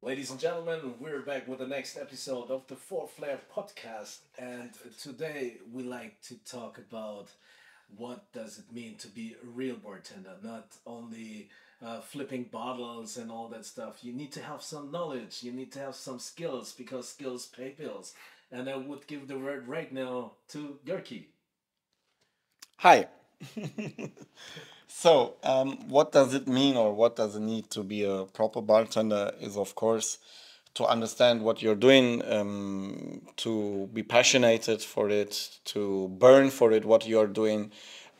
Ladies and gentlemen, we're back with the next episode of the Four Flair podcast, and today we like to talk about what does it mean to be a real bartender, not only flipping bottles and all that stuff. You need to have some knowledge, you need to have some skills because skills pay bills. And I would give the word right now to Gerki. Hi. So, what does it mean or what does it need to be a proper bartender is, of course, to understand what you're doing, to be passionate for it, to burn for it, what you're doing,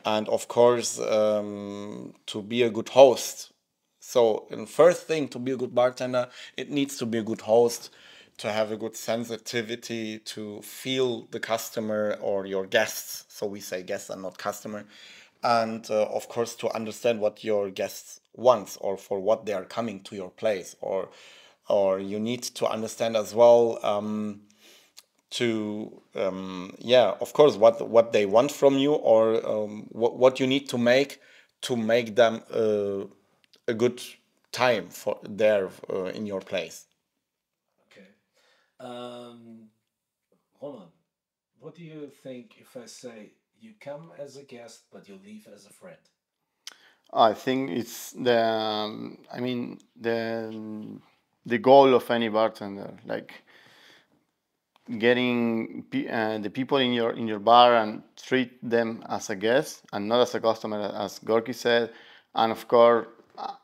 and of course, to be a good host. So, the first thing to be a good bartender, it needs to be a good host, to have a good sensitivity, to feel the customer or your guests. So we say guests and not customer, and of course to understand what your guests want or for what they are coming to your place, or you need to understand as well to yeah, of course, what they want from you, or what you need to make them a good time for there in your place. Okay. Um, Hold on. What do you think if I say you come as a guest but you leave as a friend? I think it's I mean, the goal of any bartender, like getting the people in your bar and treat them as a guest and not as a customer, as Gorky said, and of course,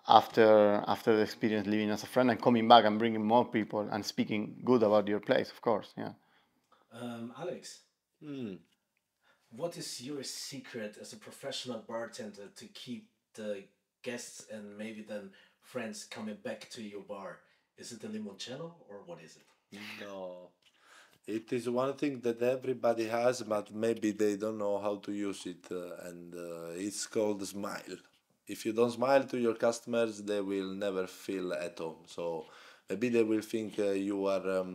after the experience, living as a friend and coming back and bringing more people and speaking good about your place, of course, yeah. Alex, what is your secret as a professional bartender to keep the guests and maybe then friends coming back to your bar? Is it the limoncello or what is it? No, it is one thing that everybody has, but maybe they don't know how to use it, and it's called smile. If you don't smile to your customers, they will never feel at home. So maybe they will think you are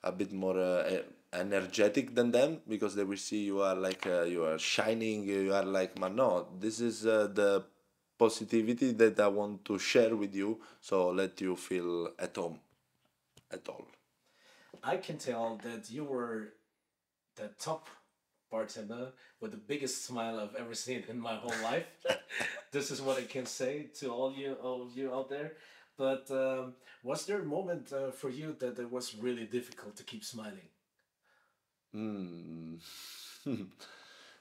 a bit more energetic than them because they will see you are like you are shining. You are like, man, no, this is the positivity that I want to share with you. So let you feel at home at all. I can tell that you were the top bartender with the biggest smile I've ever seen in my whole life. This is what I can say to all of you out there. But was there a moment for you that it was really difficult to keep smiling? Hmm.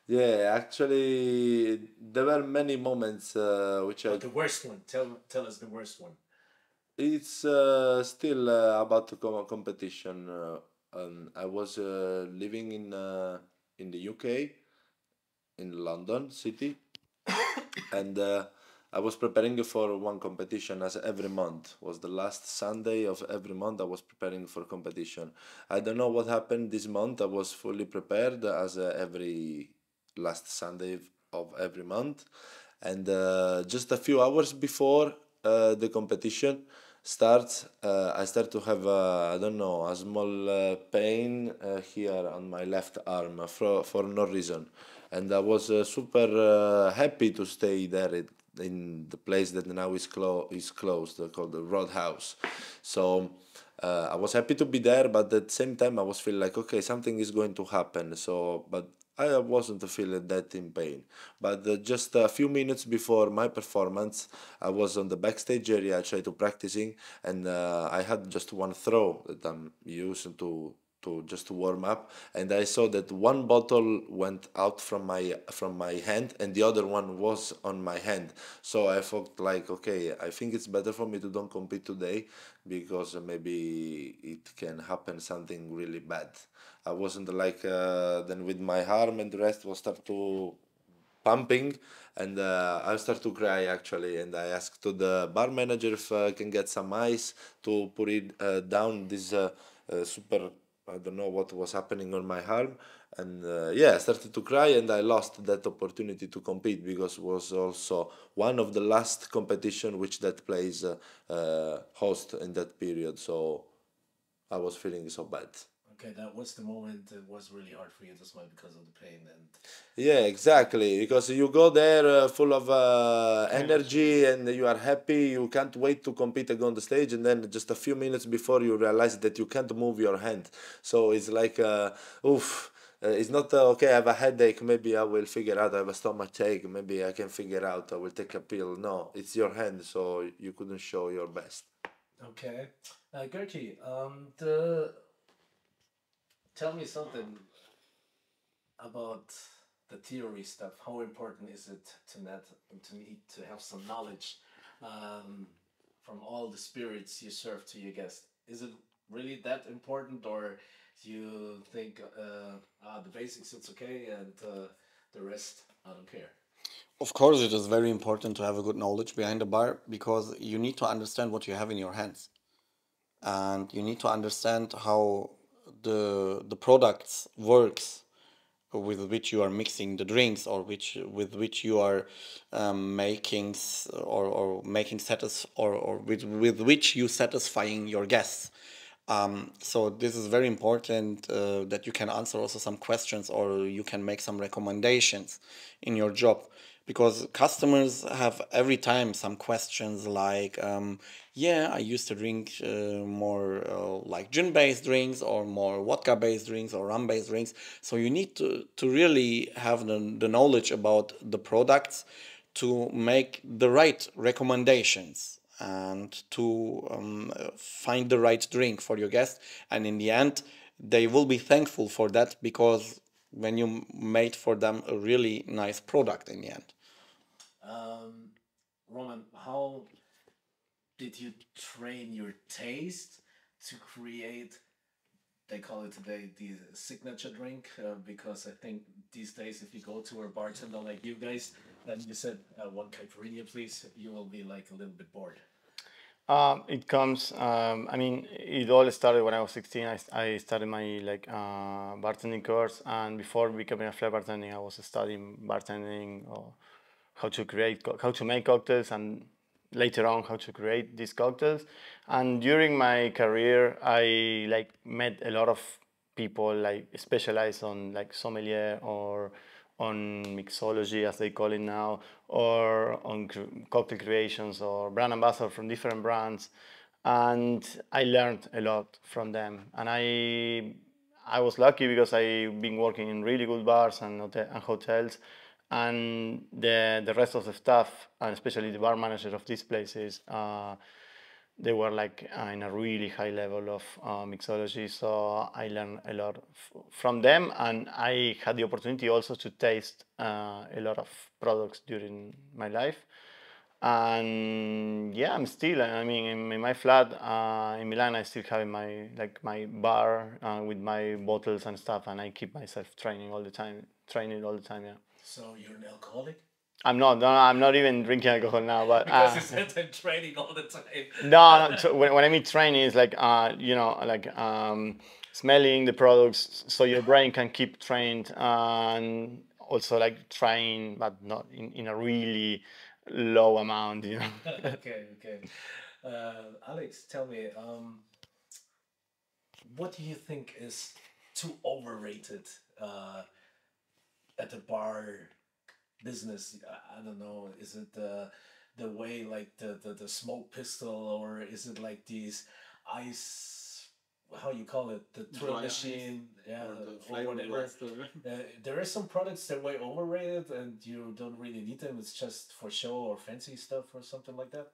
Yeah, actually, there were many moments which I. But the worst one, tell us the worst one. It's still about the competition. I was living in the UK, in London city, and I was preparing for one competition as every month was the last Sunday of every month. I was preparing for competition. I don't know what happened this month. I was fully prepared as every last Sunday of every month, and just a few hours before the competition starts, I start to have I don't know, a small pain here on my left arm for no reason, and I was super happy to stay there in the place that now is closed, called the Roadhouse. So I was happy to be there, but at the same time I was feeling like okay, something is going to happen. So, but I wasn't feeling that in pain. But just a few minutes before my performance, I was on the backstage area, I tried to practicing, and I had just one throw that I'm used to just warm up, and I saw that one bottle went out from my hand and the other one was on my hand. So I thought like okay, I think it's better for me to don't compete today because maybe it can happen something really bad. I wasn't like then with my arm and the rest was start to pumping, and I start to cry actually, and I asked to the bar manager if I can get some ice to put it down this super, I don't know what was happening on my arm, and yeah, I started to cry, and I lost that opportunity to compete because it was also one of the last competition which that place host in that period. So I was feeling so bad. Okay, that was the moment. It was really hard for you to smile because of the pain and Yeah, yeah, exactly. Because you go there full of energy. energy and you are happy. You can't wait to compete again on the stage, and then just a few minutes before you realize that you can't move your hand. So it's like, oof. It's not okay. I have a headache. Maybe I will figure out. I have a stomach ache. Maybe I can figure out. I will take a pill. No, it's your hand, so you couldn't show your best. Okay, Gertie, the tell me something about the theory stuff. How important is it to need to have some knowledge um, from all the spirits you serve to your guests? Is it really that important, or do you think the basics it's okay and the rest I don't care? Of course, it is very important to have a good knowledge behind the bar because you need to understand what you have in your hands, and you need to understand how the products works with which you are mixing the drinks, or which with which you are making or making status, or with which you satisfying your guests. So this is very important, that you can answer also some questions, or you can make some recommendations in your job, because customers have every time some questions like, yeah, I used to drink more like gin based drinks, or more vodka based drinks, or rum based drinks. So you need to really have the knowledge about the products to make the right recommendations, and to find the right drink for your guests. And in the end, they will be thankful for that, because when you made for them a really nice product in the end. Um, Roman, how did you train your taste to create, they call it today the signature drink, because I think these days if you go to a bartender like you guys and you said one caipirinha please, you will be like a little bit bored. It comes. I mean, it all started when I was 16. I started my bartending course, and before becoming a flair bartending, I was studying bartending, or how to create, how to make cocktails, and later on how to create these cocktails. And during my career, I met a lot of people like specialized on like sommelier, or on mixology as they call it now, or on cocktail creations, or brand ambassador from different brands. And I learned a lot from them. And I was lucky because I've been working in really good bars and hotels, and the rest of the staff, and especially the bar manager of these places, they were in a really high level of mixology. So I learned a lot from them, and I had the opportunity also to taste a lot of products during my life. And yeah, I'm still, I mean, in my flat in Milan, I still have my bar with my bottles and stuff, and I keep myself training all the time. Yeah. So you're an alcoholic? I'm not. No, I'm not even drinking alcohol now. But Because you said I'm training all the time. no, no. So when I mean training, is smelling the products, so your brain can keep trained, and also like trying, but not in a really low amount. Okay, okay. Alex, tell me, what do you think is too overrated uh, at the bar business? I don't know. Is it the way like the smoke pistol, or is it like these ice? How you call it? The thrill machine, yeah, or whatever. There are some products that are way overrated, and you don't really need them. It's just for show or fancy stuff or something like that.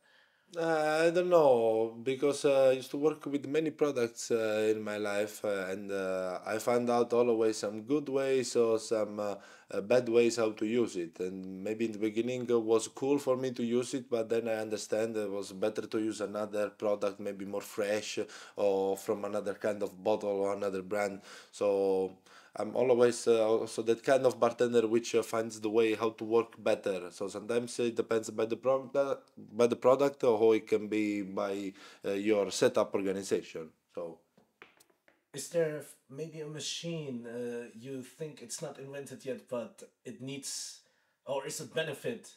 I don't know because I used to work with many products in my life, and I found out always some good ways or some bad ways how to use it. And maybe in the beginning it was cool for me to use it, but then I understand it was better to use another product, maybe more fresh or from another kind of bottle or another brand. So I'm always also that kind of bartender which finds the way how to work better. So sometimes it depends by the product, or how it can be by your setup organization. So Is there maybe a machine you think it's not invented yet, but it needs, or is it benefit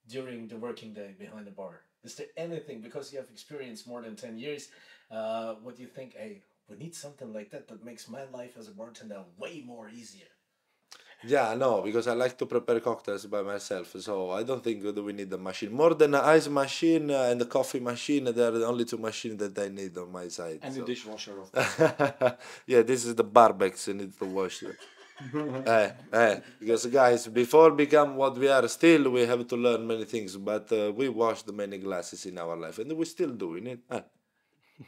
during the working day behind the bar? Is there anything, because you have experience more than 10 years, what do you think, hey, we need something like that that makes my life as a bartender way more easier. Yeah, no, because I like to prepare cocktails by myself, so I don't think that we need a machine. More than an ice machine and a coffee machine, they are the only two machines that I need on my side. And the So. dishwasher, of course. Yeah, this is the barbecs. I need to wash it. Because guys, before become what we are, still we have to learn many things. But we washed many glasses in our life, and we still doing it.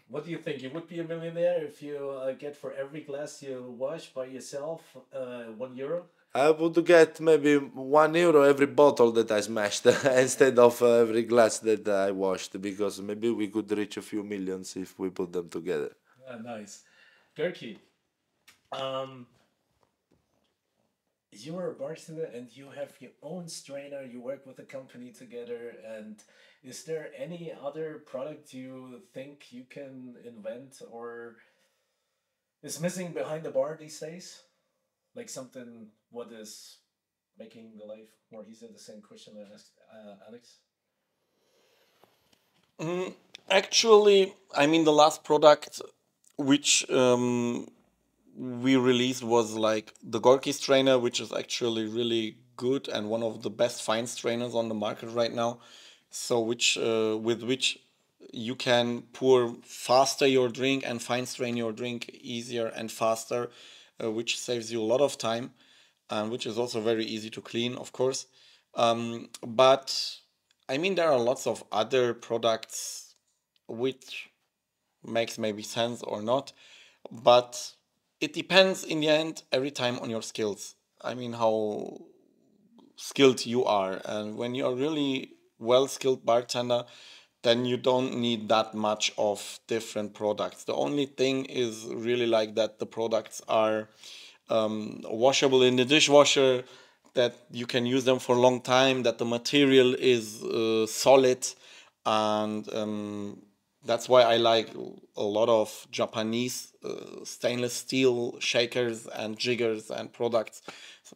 What do you think? You would be a millionaire if you get for every glass you wash by yourself €1? I would get maybe €1 every bottle that I smashed instead of every glass that I washed, because maybe we could reach a few millions if we put them together. Ah, nice. Gerke, um, you are a bartender and you have your own strainer. You work with a company together. And is there any other product you think you can invent or is missing behind the bar these days? Like something what is making the life more easier? The same question I asked Alex. Actually, I mean, the last product which we released was like the Gorky strainer, which is actually really good and one of the best fine strainers on the market right now. So, which with which you can pour faster your drink and fine strain your drink easier and faster, which saves you a lot of time, and which is also very easy to clean, of course. But I mean, there are lots of other products which makes maybe sense or not, but it depends in the end every time on your skills. I mean, how skilled you are, and when you are really well skilled bartender, then you don't need that much of different products. The only thing is really like that the products are washable in the dishwasher, that you can use them for a long time, that the material is solid, and that's why I like a lot of Japanese stainless steel shakers and jiggers and products,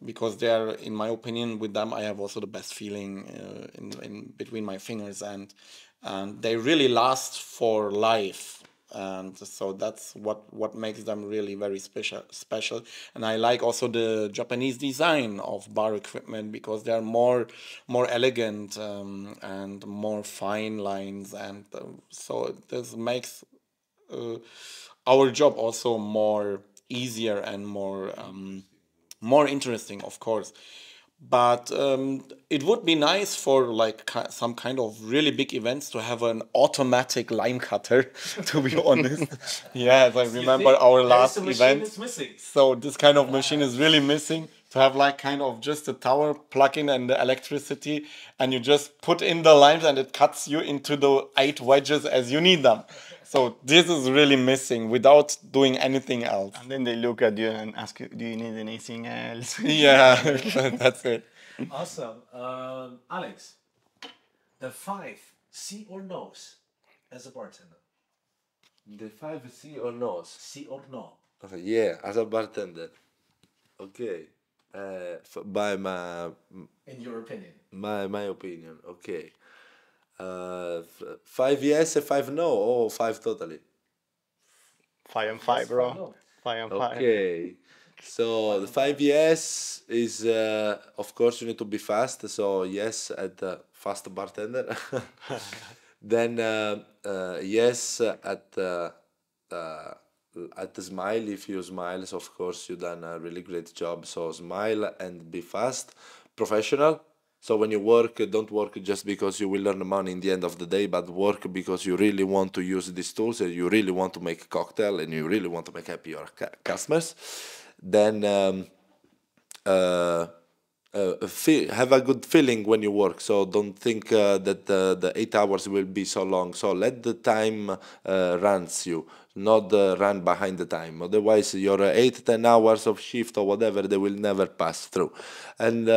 because they are, in my opinion, with them I have also the best feeling in between my fingers, and they really last for life, and so that's what makes them really very special. And I like also the Japanese design of bar equipment, because they are more elegant, and more fine lines, and so this makes uh, our job also more easier and more interesting, of course. But it would be nice for like some kind of really big events to have an automatic lime cutter, to be honest. Yes, I You remember think our there is last a machine event. that's missing? So this kind of machine is really missing, to have like kind of just a tower plug in and the electricity, and you just put in the limes and it cuts you into the 8 wedges as you need them. So this is really missing without doing anything else. And then they look at you and ask you, "Do you need anything else?" Yeah, that's it. Awesome. Alex, the five C or no's as a bartender. The five C or no's? C or no. Okay, yeah, as a bartender. Okay. By In your opinion. my opinion. Okay. Five yes and five no, or five totally. 5 and 5, Yes, bro. no. 5 and 5. Okay. So the five yes is of course you need to be fast. So yes at fast bartender. Then yes uh, at the smile. If you smile, so of course you done a really great job. So smile and be fast, professional. So when you work, don't work just because you will earn money in the end of the day, but work because you really want to use these tools and you really want to make a cocktail and you really want to make happy your customers. Then uh, have a good feeling when you work. So don't think that the 8 hours will be so long. So let the time runs you, not run behind the time. Otherwise, your 8 10 hours of shift or whatever they will never pass through. And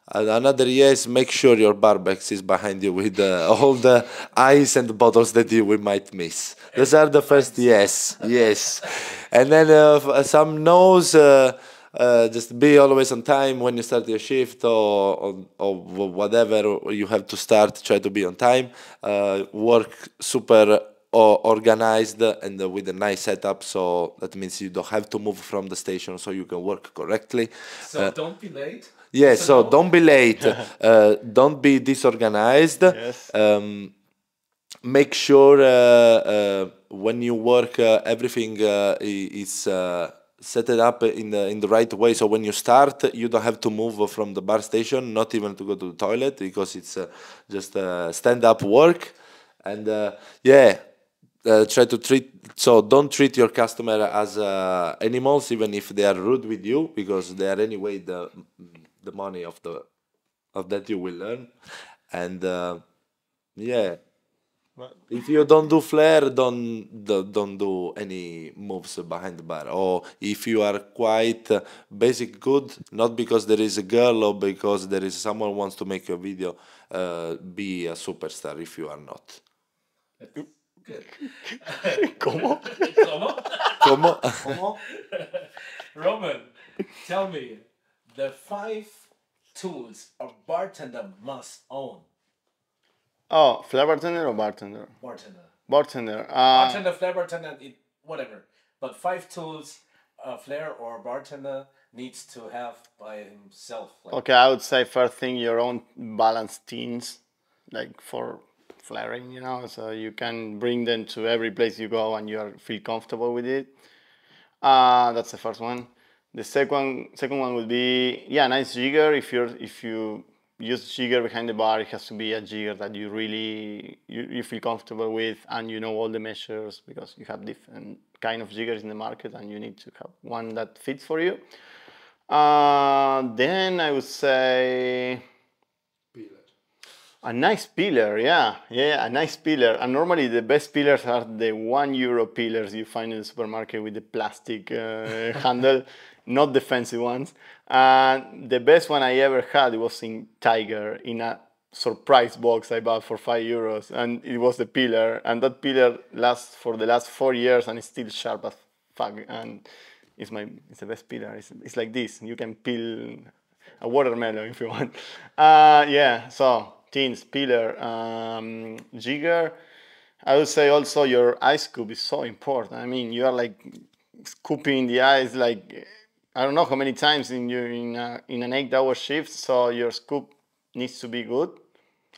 another yes, make sure your barbex is behind you with all the ice and bottles that you we might miss. Those are the first yes, yes, and then some no's. Just be always on time when you start your shift, or whatever you have to start. Try to be on time. Work super organized and with a nice setup. So that means you don't have to move from the station, so you can work correctly. So don't be late. Yeah, So so no. don't be late, don't be disorganized. Yes. Make sure when you work, everything is set it up in the right way. So when you start, you don't have to move from the bar station, not even to go to the toilet, because it's just stand up work. And yeah, try to treat, so don't treat your customer as animals, even if they are rude with you, because they are anyway the money of that you will earn. And yeah, if you don't do flair, don't do any moves behind the bar. Or if you are quite basic good, not because there is a girl or because there is someone wants to make a video, be a superstar if you are not. Good. ¿Cómo? ¿Cómo? Como? Roman, tell me the 5 tools a bartender must own. Oh, flair bartender or bartender? Bartender. Bartender. Bartender, flair bartender, whatever. But 5 tools a flair or bartender needs to have by himself. Like, Okay, I would say first thing your own balanced teams, like for flaring, you know, so you can bring them to every place you go and feel comfortable with it. That's the first one. The second one would be, yeah, nice jigger. If you use jigger behind the bar, it has to be a jigger that you feel comfortable with, and you know all the measures, because you have different kind of jiggers in the market and you need to have one that fits for you. Then I would say a nice pillar, yeah, a nice pillar. And normally the best pillars are the €1 pillars you find in the supermarket with the plastic handle, not the fancy ones. And the best one I ever had was in Tiger, in a surprise box I bought for €5, and it was the pillar. And that pillar lasts for the last 4 years and it's still sharp as fuck. And it's the best pillar. It's like this. You can peel a watermelon if you want. Yeah, so tins, pillar, jigger. I would say also your ice scoop is so important. I mean, you are like scooping the ice like I don't know how many times in an 8-hour shift. So your scoop needs to be good.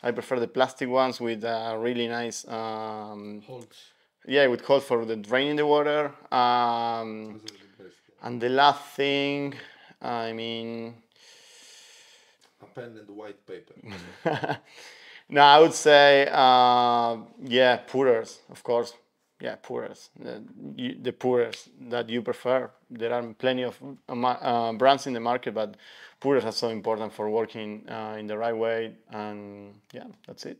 I prefer the plastic ones with really nice Holds. yeah, with holes for the draining the water. And the last thing, I mean, A pen and white paper. no, I would say, yeah, pourers, of course. Yeah, pourers. The pourers that you prefer. There are plenty of brands in the market, but pourers are so important for working in the right way. And yeah, that's it.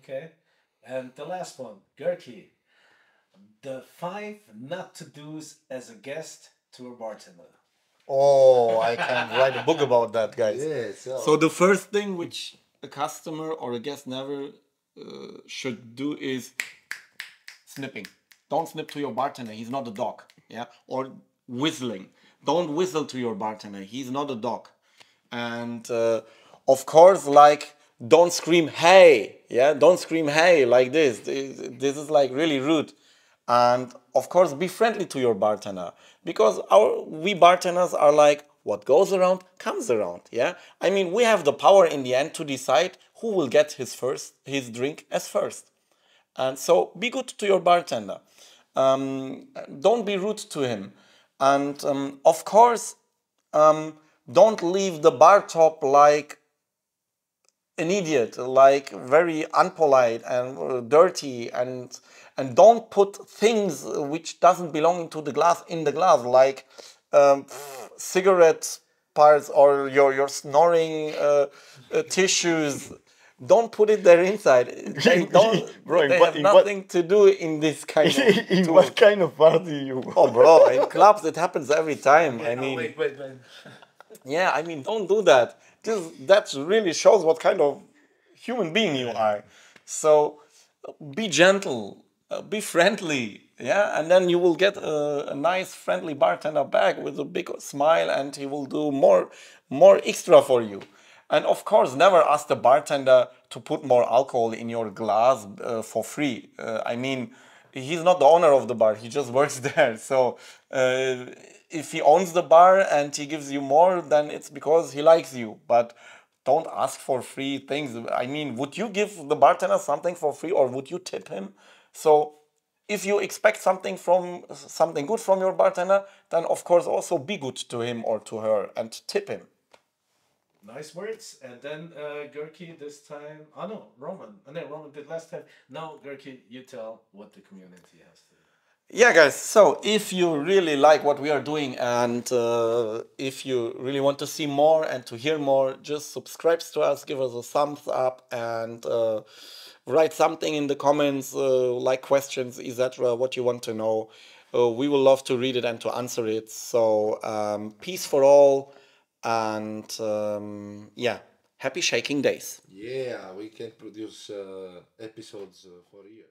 okay. And the last one, Gerke. The 5 not to do's as a guest to a bartender. Oh, I can write a book about that, guys. Yeah, So the first thing which a customer or a guest never should do is snipping. Don't snip to your bartender. He's not a dog. Yeah. Or whistling. Don't whistle to your bartender. He's not a dog. And of course, like, don't scream hey. Yeah. Don't scream hey like this. This is like really rude. And of course, be friendly to your bartender, because we bartenders are like, what goes around comes around. Yeah, I mean, we have the power in the end to decide who will get his drink as first. And so be good to your bartender. Don't be rude to him. And of course, don't leave the bar top like an idiot, like very unpolite and dirty, and don't put things which doesn't belong into the glass in the glass, like cigarette parts or your snoring tissues. Don't put it there inside. They don't. Bro, they have nothing to do in this kind of. In what kind of party you go? Oh, bro! In clubs, it happens every time. I No, mean, wait. yeah, I mean, don't do that. That really shows what kind of human being you are. So be gentle, be friendly, yeah, and then you will get a nice, friendly bartender back with a big smile, and he will do more extra for you. And of course, never ask the bartender to put more alcohol in your glass for free. I mean, he's not the owner of the bar. He just works there. So if he owns the bar and he gives you more, then it's because he likes you. But don't ask for free things. I mean, would you give the bartender something for free, or would you tip him? So if you expect something good from your bartender, then of course also be good to him or to her and tip him. Nice words. And then Gurki this time. Oh no, Roman. Oh, no, Roman did last time. Now, Gurki, you tell what the community has to. Yeah, guys, so if you really like what we are doing, and if you really want to see more and to hear more, just subscribe to us, give us a thumbs up, and write something in the comments, like questions, etc., what you want to know. We will love to read it and to answer it. So, peace for all, and yeah, happy shaking days. Yeah, we can produce episodes for years.